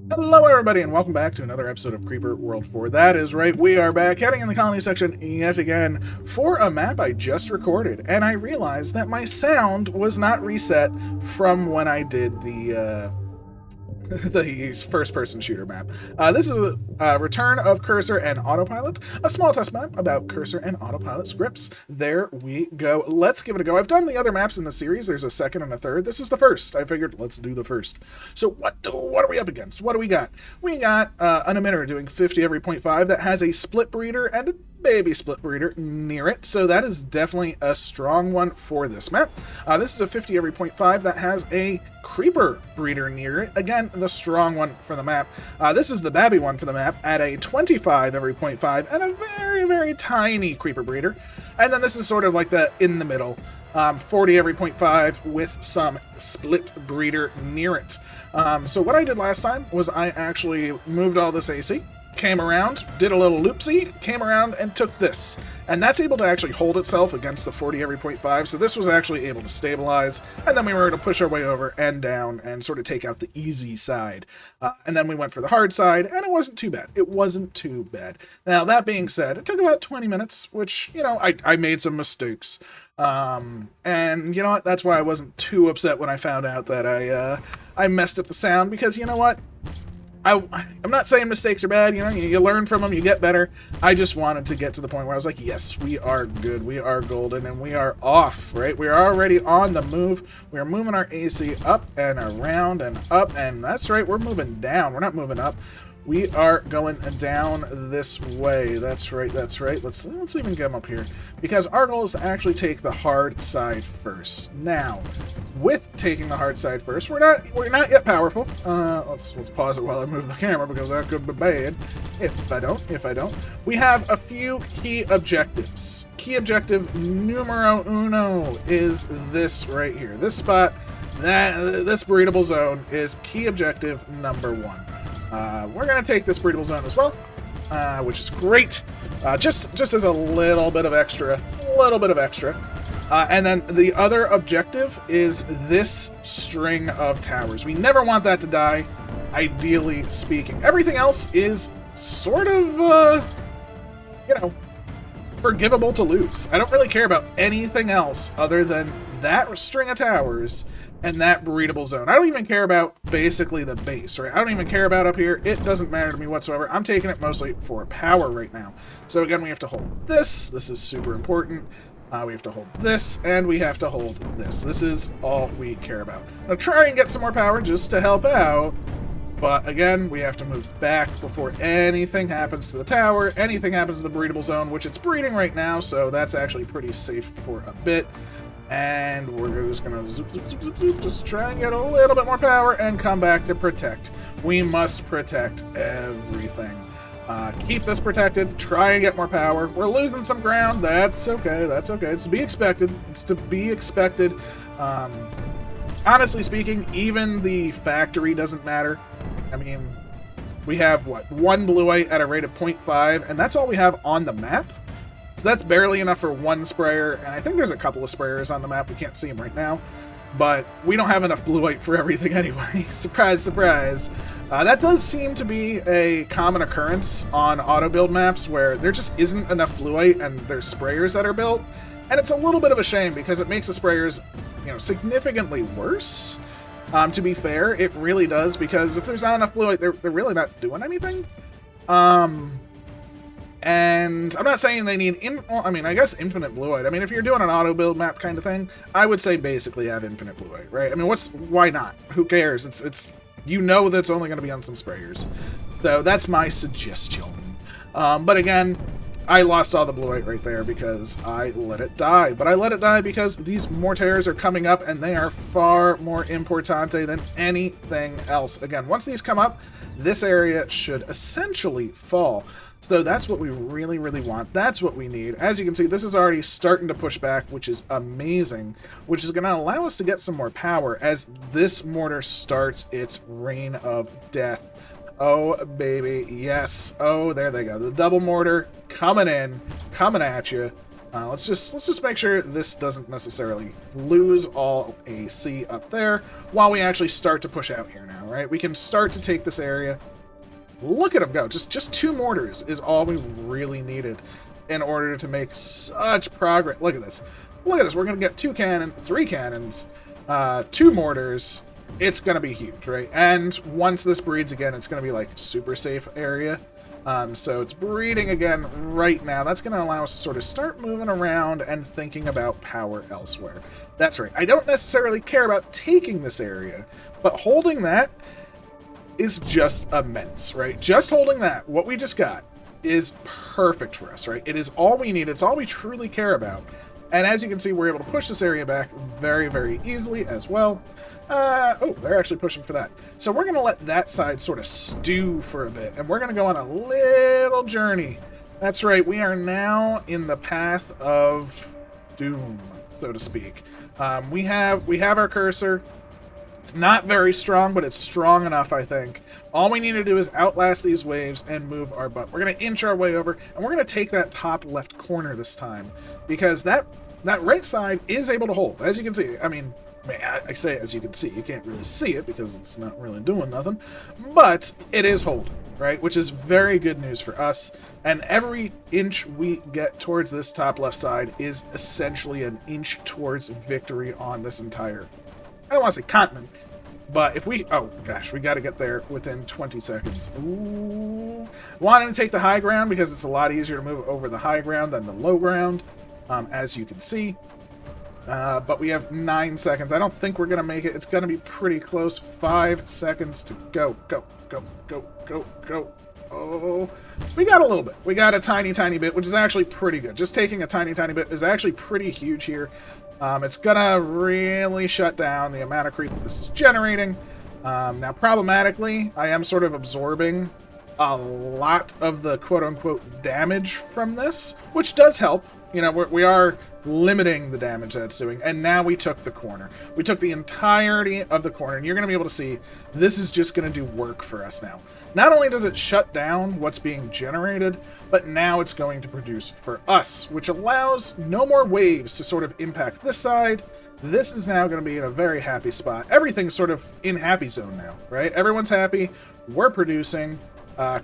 Hello, everybody, and welcome back to another episode of Creeper World 4. That is right, we are back, heading in the colony section yet again for a map I just recorded, and I realized that my sound was not reset from when I did the first-person shooter map. This is a Return of Cursor and Autopilot, a small test map about Cursor and Autopilot scripts. There we go. Let's give it a go. I've done the other maps in the series. There's a second and a third. This is the first. I figured let's do the first. So what are we up against? What do we got? We got an emitter doing 50 every 0.5 that has a split breeder and a baby split breeder near it, so that is definitely a strong one for this map. This is a 50 every 0.5 that has a creeper breeder near it. Again, the strong one for the map. This is the babby one for the map at a 25 every 0.5 and a very, very tiny creeper breeder. And then this is sort of like the in the middle, 40 every 0.5 with some split breeder near it. So what I did last time was I actually moved all this AC, came around, did a little loopsy, came around and took this. And that's able to actually hold itself against the 40 every 0.5, so this was actually able to stabilize, and then we were able to push our way over and down and sort of take out the easy side. And then we went for the hard side, and it wasn't too bad. It wasn't too bad. Now, that being said, it took about 20 minutes, which, you know, I made some mistakes. And you know what, that's why I wasn't too upset when I found out that I messed up the sound, because you know what? I'm not saying mistakes are bad, you know, you learn from them, you get better. I just wanted to get to the point where I was like, yes, we are good, we are golden, and we are off, right? We are already on the move. We are moving our AC up and around and up, and that's right, we're moving down. We're not moving up. We are going down this way. That's right, that's right. Let's even get them up here, because our goal is to actually take the hard side first. Now, with taking the hard side first, we're not yet powerful. Let's pause it while I move the camera, because that could be bad if I don't. We have a few key objectives. Key objective numero uno is this right here. This spot, this breedable zone is key objective number 1. We're going to take this breedable zone as well, which is great, just as a little bit of extra, and then the other objective is this string of towers. We never want that to die, ideally speaking. Everything else is sort of, you know, forgivable to lose. I don't really care about anything else other than that string of towers and that breedable zone. I don't even care about basically the base, right? I don't even care about up here. It doesn't matter to me whatsoever. I'm taking it mostly for power right now. So again, we have to hold this. This is super important. We have to hold this, and we have to hold this. This is all we care about. Now try and get some more power just to help out. But again, we have to move back before anything happens to the tower, anything happens to the breedable zone, which it's breeding right now, so that's actually pretty safe for a bit. And we're just gonna zoop, just try and get a little bit more power and come back to protect. We must protect everything. Keep this protected, try and get more power. We're losing some ground, that's okay, that's okay. It's to be expected, it's to be expected. Honestly speaking, even the factory doesn't matter. I mean, we have, what, 1 bluite at a rate of 0.5, and that's all we have on the map. So that's barely enough for 1 sprayer, and I think there's a couple of sprayers on the map. We can't see them right now, but we don't have enough bluite for everything anyway. Surprise, surprise. That does seem to be a common occurrence on auto-build maps, where there just isn't enough bluite and there's sprayers that are built, and it's a little bit of a shame, because it makes the sprayers, you know, significantly worse. To be fair, it really does, because if there's not enough bluite, they're really not doing anything. And I'm not saying they need, I mean, I guess infinite bluite. I mean, if you're doing an auto-build map kind of thing, I would say basically have infinite bluite, right? I mean, why not? Who cares? It's you know that's only going to be on some sprayers. So that's my suggestion. But again, I lost all the bluite right there because I let it die. But I let it die because these mortars are coming up, and they are far more importante than anything else. Again, once these come up, this area should essentially fall. So that's what we really, really want. That's what we need. As you can see, this is already starting to push back, which is amazing, which is going to allow us to get some more power as this mortar starts its reign of death. Oh, baby, yes. Oh, there they go. The double mortar coming in, coming at you. Let's just make sure this doesn't necessarily lose all AC up there while we actually start to push out here now, right? We can start to take this area. Look at them go. Just 2 mortars is all we really needed in order to make such progress. Look at this. Look at this. We're going to get 3 cannons, 2 mortars. It's going to be huge, right? And once this breeds again, it's going to be like super safe area. So it's breeding again right now. That's going to allow us to sort of start moving around and thinking about power elsewhere. That's right. I don't necessarily care about taking this area, but holding that is just immense, right? Just holding that, what we just got, is perfect for us, right? It is all we need. It's all we truly care about. And as you can see, we're able to push this area back very, very easily as well. Oh, they're actually pushing for that. So we're going to let that side sort of stew for a bit, and we're going to go on a little journey. That's right, we are now in the path of doom, so to speak. We have our cursor. It's not very strong, but it's strong enough, I think. All we need to do is outlast these waves and move our butt. We're going to inch our way over, and we're going to take that top left corner this time, because that right side is able to hold. As you can see, I say as you can see, you can't really see it because it's not really doing nothing, but it is holding, right? Which is very good news for us. And every inch we get towards this top left side is essentially an inch towards victory on this entire, I don't want to say continent, but if we, oh gosh, we got to get there within 20 seconds. Ooh. Wanting to take the high ground because it's a lot easier to move over the high ground than the low ground, as you can see. But we have 9 seconds. I don't think we're going to make it. It's going to be pretty close. 5 seconds to go. Go, go, go, go, go. Oh, we got a little bit. We got a tiny, tiny bit, which is actually pretty good. Just taking a tiny, tiny bit is actually pretty huge here. It's going to really shut down the amount of creep this is generating. Now, problematically, I am sort of absorbing a lot of the quote-unquote damage from this, which does help. You know, we are limiting the damage that it's doing, and now we took the corner. We took the entirety of the corner, and you're going to be able to see this is just going to do work for us now. Not only does it shut down what's being generated, but now it's going to produce for us, which allows no more waves to sort of impact this side. This is now going to be in a very happy spot. Everything's sort of in happy zone now, right? Everyone's happy. We're producing.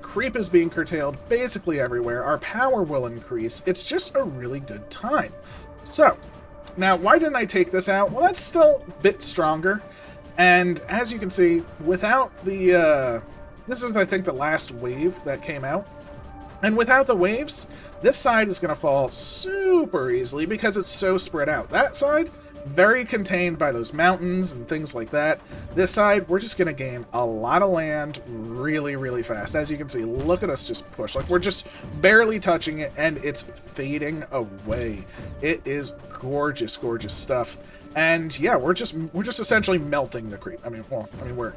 Creep is being curtailed basically everywhere. Our power will increase. It's just a really good time. So, now, why didn't I take this out? Well, that's still a bit stronger. And as you can see, without the... this is, I think, the last wave that came out. And without the waves, this side is going to fall super easily because it's so spread out. That side, very contained by those mountains and things like that. This side, we're just going to gain a lot of land really, really fast. As you can see, look at us just push. Like, we're just barely touching it, and it's fading away. It is gorgeous, gorgeous stuff. And yeah, we're just essentially melting the creep. We're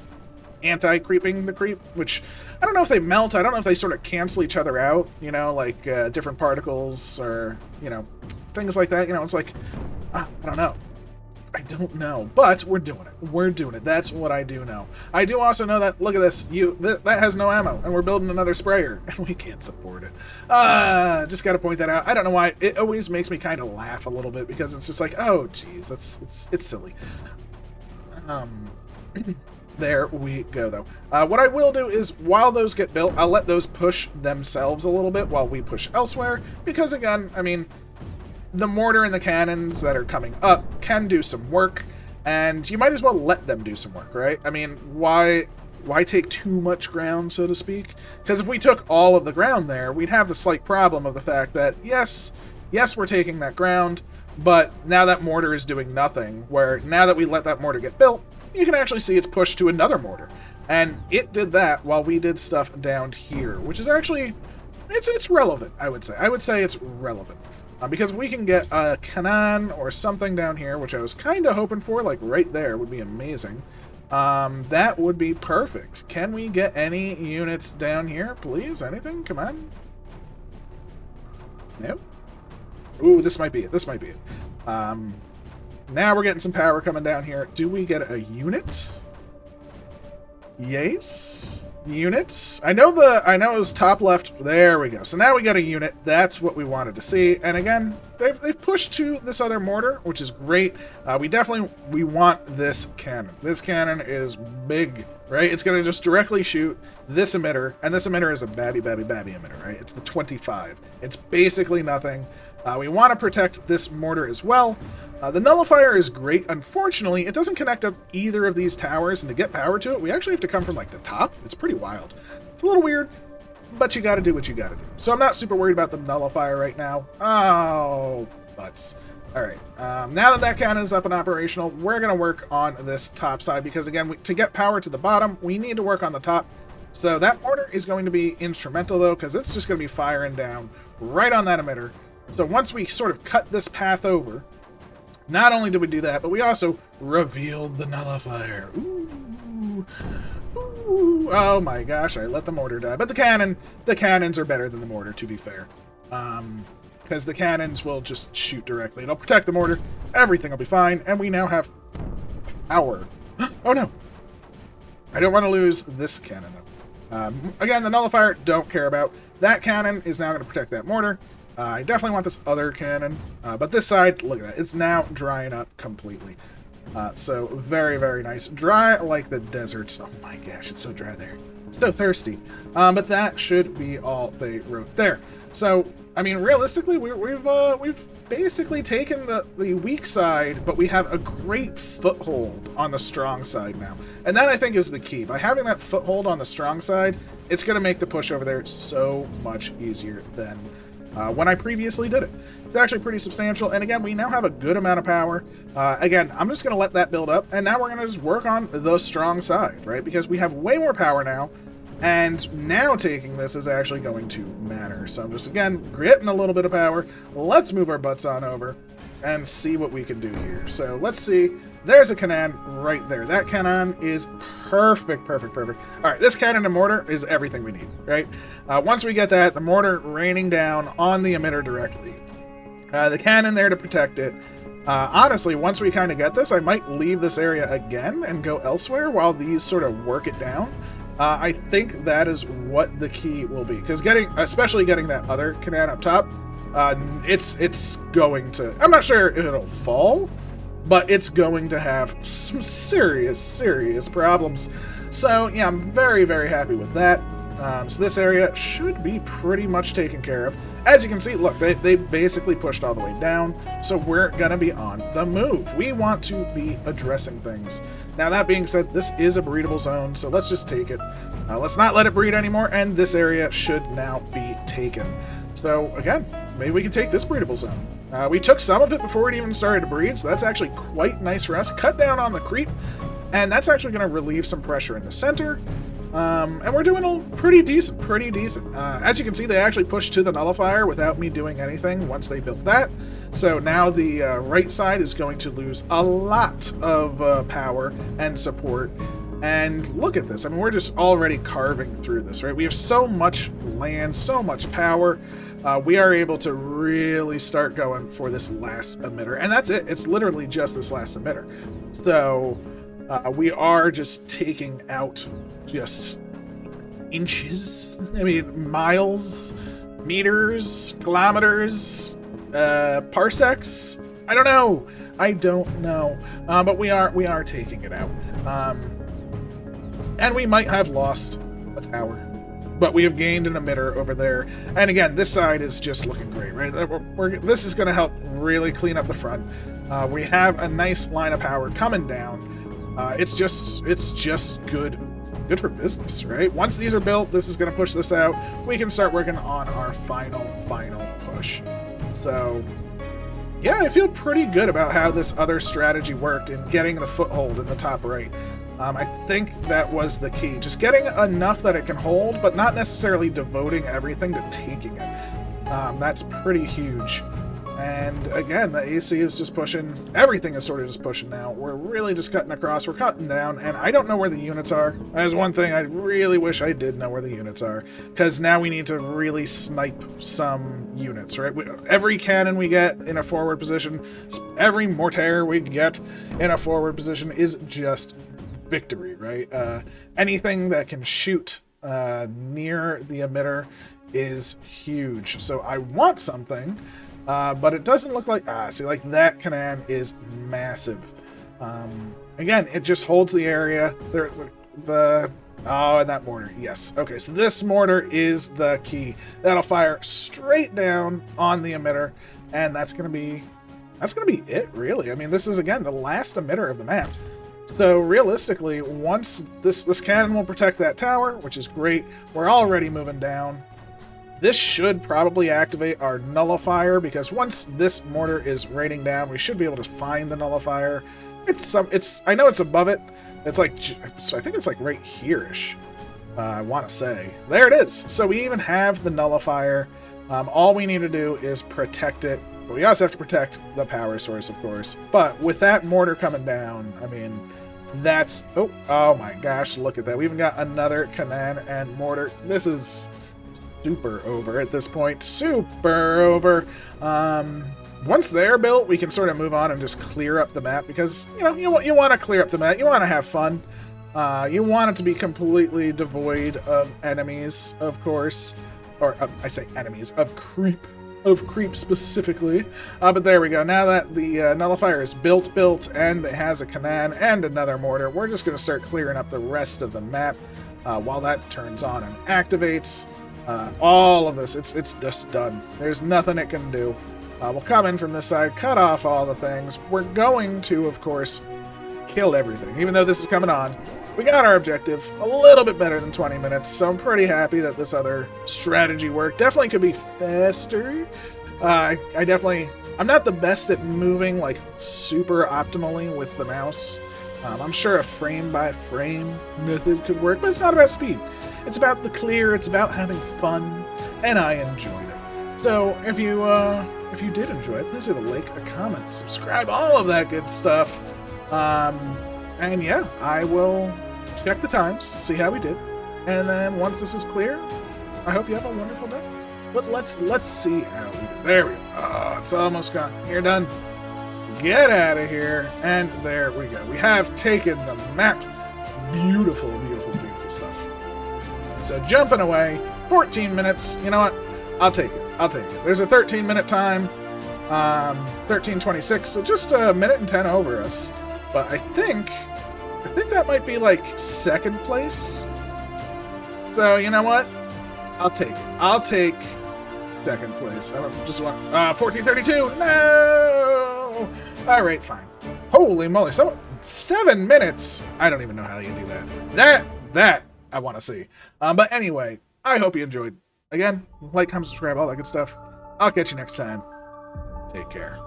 anti-creeping the creep, which I don't know if they melt. I don't know if they sort of cancel each other out, you know, like different particles or, you know, things like that. You know, it's like, I don't know. I don't know, but we're doing it. We're doing it. That's what I do know. I do also know that, look at this, that has no ammo, and we're building another sprayer, and we can't support it. Just gotta point that out. I don't know why. It always makes me kind of laugh a little bit, because it's just like, oh, geez, it's silly. There we go, though. What I will do is, while those get built, I'll let those push themselves a little bit while we push elsewhere, because, again, I mean, the mortar and the cannons that are coming up can do some work, and you might as well let them do some work, right? I mean, why take too much ground, so to speak? Because if we took all of the ground there, we'd have the slight problem of the fact that, yes, we're taking that ground, but now that mortar is doing nothing, where now that we let that mortar get built, you can actually see it's pushed to another mortar. And it did that while we did stuff down here, which is actually, it's relevant, I would say. I would say it's relevant. Because we can get a cannon or something down here, which I was kind of hoping for, like right there would be amazing. That would be perfect. Can we get any units down here, please? Anything? Come on. Nope. Ooh, this might be it. This might be it. Now we're getting some power coming down here. Do we get a unit? Yes. Units. I know it was top left. There we go. So now we got a unit. That's what we wanted to see. And again, they've pushed to this other mortar, which is great. We want this cannon. This cannon is big, right? It's going to just directly shoot this emitter, and this emitter is a babby emitter, right? It's the 25. It's basically nothing. We want to protect this mortar as well. The nullifier is great. Unfortunately, it doesn't connect up either of these towers, and to get power to it, we actually have to come from like the top. It's pretty wild. It's a little weird, but you gotta do what you gotta do. So I'm not super worried about the nullifier right now. Oh, butts. Alright, now that cannon is up and operational, we're gonna work on this top side, because again, to get power to the bottom, we need to work on the top. So that mortar is going to be instrumental though, because it's just gonna be firing down right on that emitter. So once we sort of cut this path over, not only did we do that, but we also revealed the nullifier. Ooh. Ooh. Oh my gosh, I let the mortar die. But the cannons are better than the mortar, to be fair. Because the cannons will just shoot directly. It'll protect the mortar. Everything will be fine. And we now have power. Oh no. I don't want to lose this cannon, though. Again, the nullifier, don't care about. That cannon is now going to protect that mortar. I definitely want this other cannon, but this side, look at that, it's now drying up completely. So very, very nice. Dry like the deserts. Oh my gosh, it's so dry there. So thirsty. But that should be all they wrote there. So, I mean, realistically, we've basically taken the weak side, but we have a great foothold on the strong side now. And that, I think, is the key. By having that foothold on the strong side, it's going to make the push over there so much easier than when I previously did it. It's actually pretty substantial, and again, we now have a good amount of power. Again, I'm just going to let that build up, and now we're going to just work on the strong side, right? Because we have way more power now, and now taking this is actually going to matter. So I'm just, again, getting a little bit of power. Let's move our butts on over and see what we can do here. So let's see. There's a cannon right there. That cannon is perfect. All right, this cannon and mortar is everything we need, right? Once we get that, the mortar raining down on the emitter directly. The cannon there to protect it. Honestly, once we kind of get this, I might leave this area again and go elsewhere while these sort of work it down. I think that is what the key will be, because especially getting that other cannon up top, it's going to, I'm not sure if it'll fall, but it's going to have some serious problems. So yeah, I'm very, very happy with that. So this area should be pretty much taken care of. As you can see, look, they basically pushed all the way down, so we're gonna be on the move. We want to be addressing things. Now, that being said, this is a breedable zone, so let's just take it. Let's not let it breed anymore, and this area should now be taken. So again, maybe we can take this breedable zone. We took some of it before it even started to breed, so that's actually quite nice for us. Cut down on the creep, and that's actually going to relieve some pressure in the center. And we're doing pretty decent. As you can see, they actually pushed to the nullifier without me doing anything once they built that. So now the right side is going to lose a lot of power and support. And look at this. I mean, we're just already carving through this, right? We have so much land, so much power. We are able to really start going for this last emitter. And that's it. It's literally just this last emitter. So we are just taking out just inches. I mean, miles, meters, kilometers, parsecs. I don't know. But we are taking it out. And we might have lost a tower, but we have gained an emitter over there. And again, this side is just looking great, right? This is going to help really clean up the front. We have a nice line of power coming down. It's just good for business, right? Once these are built, this is going to push this out. We can start working on our final push. So yeah, I feel pretty good about how this other strategy worked in getting the foothold in the top right. I think that was the key. Just getting enough that it can hold, but not necessarily devoting everything to taking it. That's pretty huge. And again, the AC is just pushing. Everything is sort of just pushing now. We're really just cutting across. We're cutting down, and I don't know where the units are. That's one thing I really wish I did know where the units are, because now we need to really snipe some units, right? Every cannon we get in a forward position, every mortar we get in a forward position is just victory, right? Anything that can shoot near the emitter is huge. So I want something, but it doesn't look like... see, like that cannon is massive. Again, it just holds the area. Oh, and that mortar. Yes. Okay, so this mortar is the key. That'll fire straight down on the emitter, and that's gonna be it, really. I mean, this is, again, the last emitter of the map. So realistically, once this cannon will protect that tower, which is great. We're already moving down. This should probably activate our nullifier, because once this mortar is raining down, we should be able to find the nullifier. I know it's above it. It's like, I think it's like right here-ish, I want to say. There it is! So we even have the nullifier. All we need to do is protect it. But we also have to protect the power source, of course. But with that mortar coming down, I mean, that's... Oh my gosh, look at that. We even got another cannon and mortar. This is super over at this point. Super over. Once they're built, we can sort of move on and just clear up the map, because, you know, you want to clear up the map. You want to have fun. You want it to be completely devoid of enemies, of course. Or, I say enemies, of creep. Of creep specifically. But there we go. Now that the nullifier is built, and it has a cannon and another mortar, we're just going to start clearing up the rest of the map while that turns on and activates. All of this, it's just done. There's nothing it can do. We'll come in from this side, cut off all the things. We're going to, of course, kill everything. Even though this is coming on, we got our objective. A little bit better than 20 minutes, so I'm pretty happy that this other strategy worked. Definitely could be faster. I'm not the best at moving, like, super optimally with the mouse. I'm sure a frame-by-frame method could work, but it's not about speed. It's about the clear, it's about having fun, and I enjoyed it. So, if you did enjoy it, please leave a like, a comment, subscribe, all of that good stuff. And yeah, I will check the times, see how we did, and then once this is clear, I hope you have a wonderful day. But let's see how we did. There we go. Oh, it's almost gone. You're done. Get out of here. And there we go. We have taken the map. Beautiful, beautiful, beautiful stuff. So jumping away, 14 minutes. You know what? I'll take it. I'll take it. There's a 13-minute time. 13:26, so just a minute and 10 over us. But I think that might be like second place. So you know what? I'll take it. I'll take second place. I don't just want 14:32. No. All right, fine. Holy moly! So 7 minutes. I don't even know how you do that. That I want to see. But anyway, I hope you enjoyed. Again, like, comment, subscribe, all that good stuff. I'll catch you next time. Take care.